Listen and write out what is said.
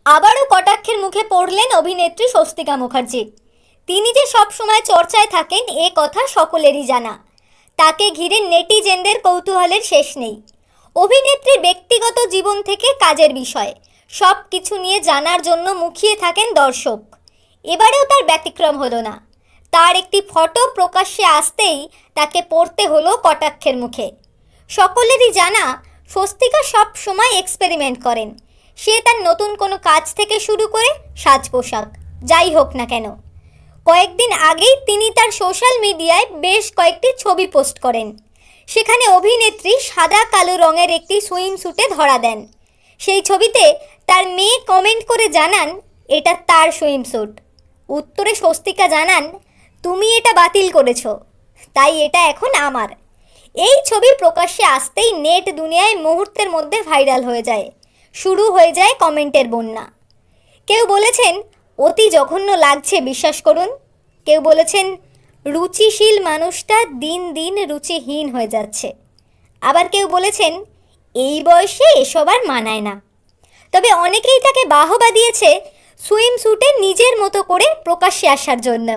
আবারও কটাক্ষের মুখে পড়লেন অভিনেত্রী স্বস্তিকা মুখার্জি। তিনি যে সব সময় চর্চায় থাকেন এ কথা সকলেরই জানা। তাকে ঘিরে নেটিজেনদের কৌতূহলের শেষ নেই। অভিনেত্রীর ব্যক্তিগত জীবন থেকে কাজের বিষয় সব কিছু নিয়ে জানার জন্য মুখিয়ে থাকেন দর্শক। এবারেও তার ব্যতিক্রম হলো না। তার একটি ফটো প্রকাশ্যে আসতেই তাকে পড়তে হলো কটাক্ষের মুখে। সকলেরই জানা, স্বস্তিকা সব সময় এক্সপেরিমেন্ট করেন। সে তার নতুন কোনো কাজ থেকে শুরু করে সাজ পোশাক যাই হোক না কেন। কয়েকদিন আগেই তিনি তার সোশ্যাল মিডিয়ায় বেশ কয়েকটি ছবি পোস্ট করেন। সেখানে অভিনেত্রী সাদা কালো রঙের একটি সুইমস্যুটে ধরা দেন। সেই ছবিতে তার মেয়ে কমেন্ট করে জানান এটা তার সুইমস্যুট। উত্তরে স্বস্তিকা জানান, তুমি এটা বাতিল করেছো, তাই এটা এখন আমার। এই ছবি প্রকাশ্যে আসতেই নেট দুনিয়ায় মুহূর্তের মধ্যে ভাইরাল হয়ে যায়। শুরু হয়ে যায় কমেন্টের বন্যা। কেউ বলেছেন অতি জঘন্য লাগছে বিশ্বাস করুন। কেউ বলেছেন রুচিশীল মানুষটা দিন দিন রুচিহীন হয়ে যাচ্ছে। আবার কেউ বলেছেন এই বয়সে এসব আর মানায় না। তবে অনেকেই তাকে বাহবা দিয়েছে সুইমস্যুটে নিজের মতো করে প্রকাশ্যে আসার জন্য।